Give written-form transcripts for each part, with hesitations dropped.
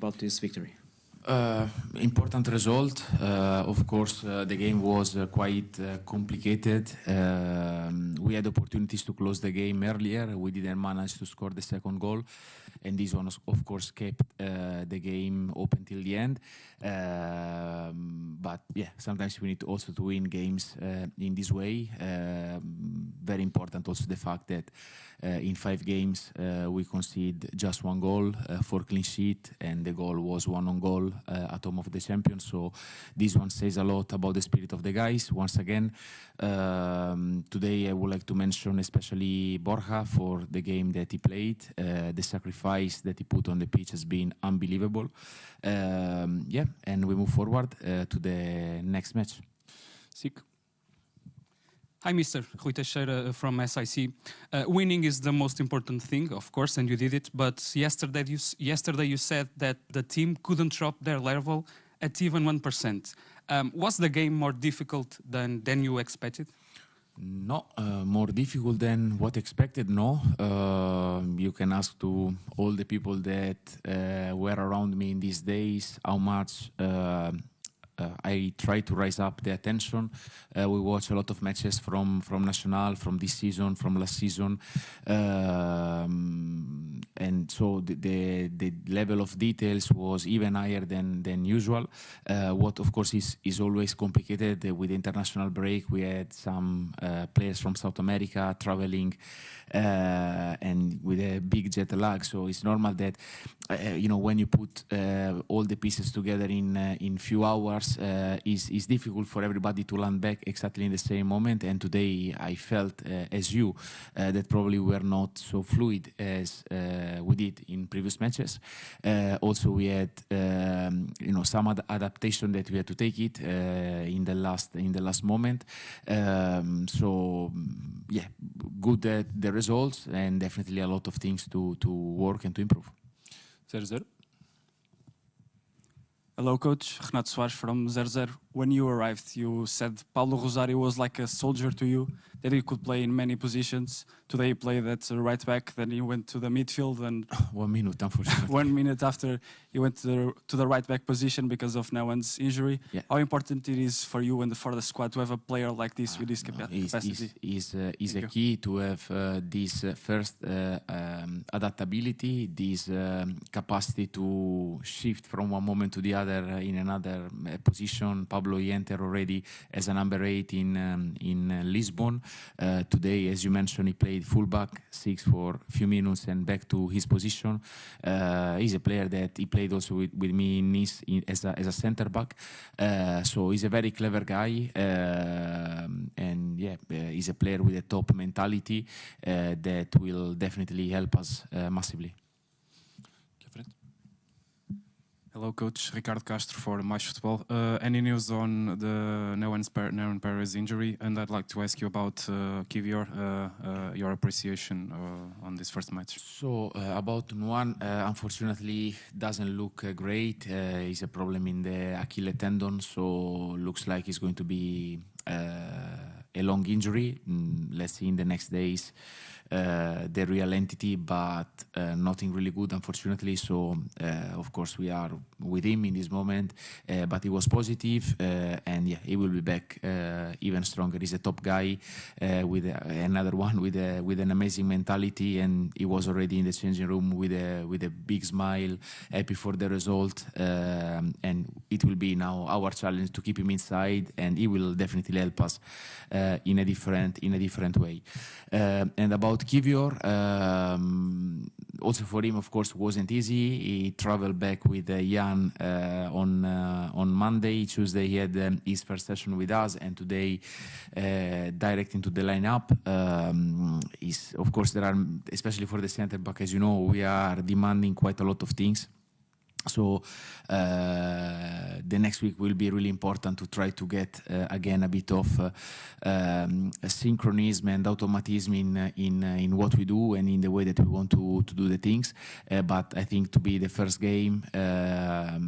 about this victory? Important result. Of course, the game was quite complicated. We had opportunities to close the game earlier. We didn't manage to score the second goal, and this one, of course, kept the game open till the end. But yeah, sometimes we need also to win games in this way. Very important also the fact that in 5 games we conceded just 1 goal, 4 clean sheet, and the goal was 1 on goal at home of the champions. So this one says a lot about the spirit of the guys. Once again, today I would like to mention especially Borja for the game that he played. The sacrifice that he put on the pitch has been unbelievable. Yeah, and we move forward to the next match. Sick. Hi, Mr. Rui Teixeira from SIC. Winning is the most important thing, of course, and you did it. But yesterday you said that the team couldn't drop their level at even 1%. Was the game more difficult than you expected? No, more difficult than what expected, no. You can ask to all the people that were around me in these days how much I try to raise up the attention. We watch a lot of matches from Nacional, from this season, from last season. And so the level of details was even higher than usual. What of course is always complicated with the international break. We had some players from South America traveling and with a big jet lag. So it's normal that when you put all the pieces together in few hours, is difficult for everybody to land back exactly in the same moment. And today I felt, as you, that probably we were not so fluid as we did in previous matches. Also, we had some adaptation that we had to take it in the last moment. So yeah, good at the results, and definitely a lot of things to work and to improve. 0-0. Hello, Coach. Renato Soares from 00. When you arrived, you said Paulo Rosario was like a soldier to you, that he could play in many positions. Today he played at right back, then he went to the midfield, and 1 minute, unfortunately. 1 minute after he went to the right back position because of Newan's injury. Yeah. How important it is for you and for the squad to have a player like this with this capacity? Is a key to have this first adaptability, this capacity to shift from one moment to the other in another position. Pablo entered already as a number 8 in Lisbon. Today, as you mentioned, he played fullback 6 for a few minutes and back to his position. He's a player that he played also with me in Nice as a center back. So he's a very clever guy, and yeah, he's a player with a top mentality that will definitely help us massively. Hello, Coach. Ricardo Castro for Mais Futebol. Any news on the Newan Perez injury? And I'd like to ask you about Kivior, your appreciation on this first match. So about Nuan, unfortunately, doesn't look great. It's a problem in the Achilles tendon, so looks like it's going to be a long injury. Let's see in the next days the real entity, but nothing really good, unfortunately. So of course we are with him in this moment, but he was positive, and yeah, he will be back even stronger. He's a top guy, with another one with an amazing mentality, and he was already in the changing room with a big smile, happy for the result, and it will be now our challenge to keep him inside, and he will definitely help us in a different way. And about Kivior, also for him, of course, wasn't easy. He traveled back with Jan on Monday. Tuesday he had his first session with us, and today direct into the lineup. Of course, there are, especially for the center back, as you know, we are demanding quite a lot of things. So the next week will be really important to try to get again a bit of synchronism and automatism in what we do and in the way that we want to do the things. But I think to be the first game, I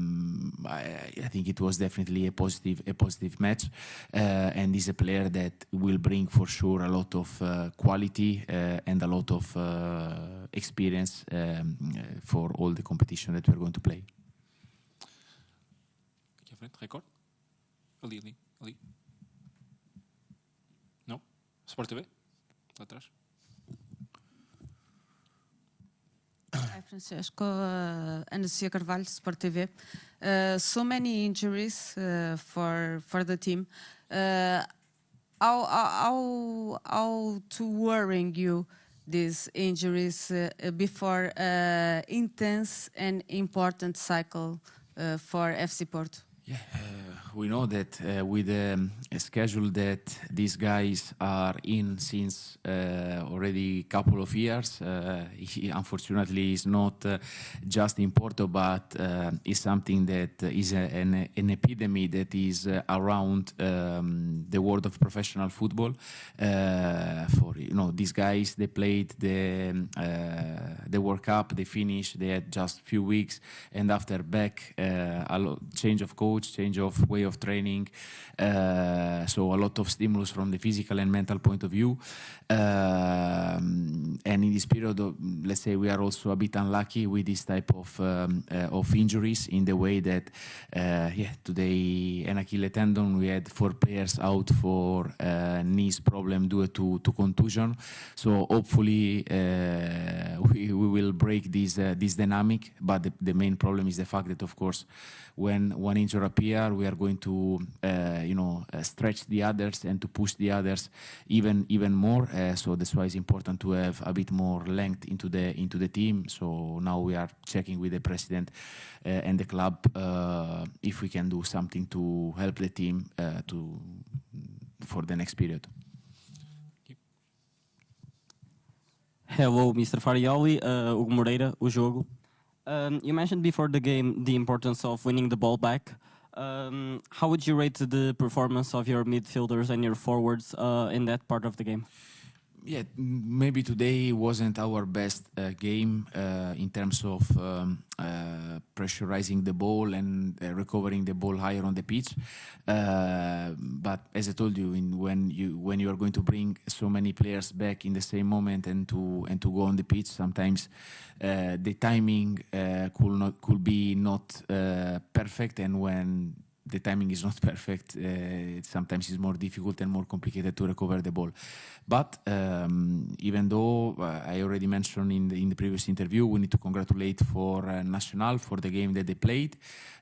think it was definitely a positive match, and is a player that will bring for sure a lot of quality and a lot of experience for all the competition that we're going to play. frente, recorde. Ali. Não? Sport TV? Lá atrás. Hi, Francesco. Ana Sofia Carvalho, Sport TV. So many injuries for the team. How to worrying you these injuries before intense and important cycle for FC Porto? Yeah, we know that with a schedule that these guys are in since already a couple of years, he unfortunately is not just in Porto, but is something that is an epidemic that is around the world of professional football. For these guys, they played the World Cup, they finished, they had just few weeks, and after back, change of coach, change of way of training, so a lot of stimulus from the physical and mental point of view, and in this period, let's say we are also a bit unlucky with this type of injuries in the way that today an Achilles tendon, we had 4 players out for knees problem due to contusion, so hopefully we will break this dynamic, but the main problem is the fact that, of course, when one injury appears, we are going to stretch the others and to push the others even more. So that's why it's important to have a bit more length into the team. So now we are checking with the president and the club if we can do something to help the team for the next period. Hello, Mr. Farioli, Hugo Moreira, O Jogo. You mentioned before the game the importance of winning the ball back. How would you rate the performance of your midfielders and your forwards in that part of the game? Yeah, maybe today wasn't our best game in terms of pressurizing the ball and recovering the ball higher on the pitch. But as I told you, when you are going to bring so many players back in the same moment and to go on the pitch, sometimes the timing could be not perfect, and when the timing is not perfect, sometimes it's more difficult and more complicated to recover the ball. But even though I already mentioned in the previous interview, we need to congratulate for Nacional for the game that they played,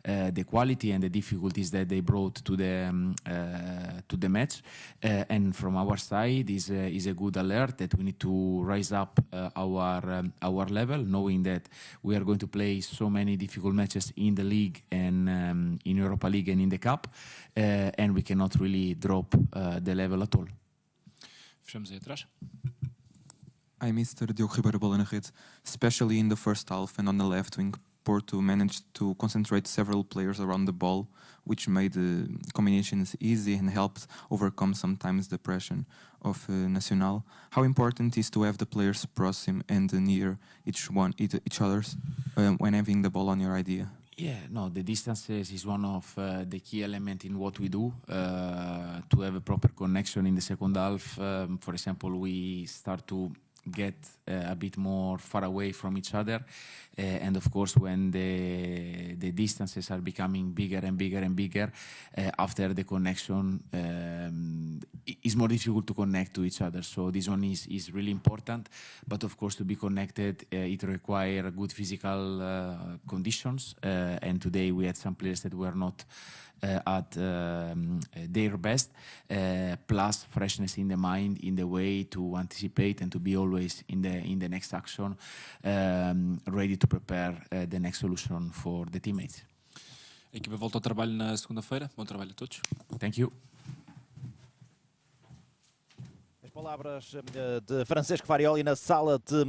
the quality and the difficulties that they brought to the match. And from our side is a good alert that we need to rise up our level, knowing that we are going to play so many difficult matches in the league and in Europa League and in the Cup, and we cannot really drop the level at all. Fechamos aí atrás. Hi, Mr. Diogo Ribeiro, Bola na Rede. Especially in the first half and on the left wing, Porto managed to concentrate several players around the ball, which made combinations easy and helped overcome sometimes the pressure of Nacional. How important is to have the players proximate and near each others when having the ball on your idea? Yeah, no, the distances is one of the key elements in what we do to have a proper connection in the second half. For example, we start to get a bit more far away from each other, and of course when the distances are becoming bigger and bigger and bigger, after the connection it's more difficult to connect to each other. So this one is really important, but of course to be connected it requires good physical conditions, and today we had some players that were not at their best, plus freshness in the mind, in the way to anticipate and to be always in the next action, ready to prepare the next solution for the teammates. A equipa volta ao trabalho na segunda-feira. Bom trabalho a todos. Thank you. As palavras de Francesco Farioli na sala de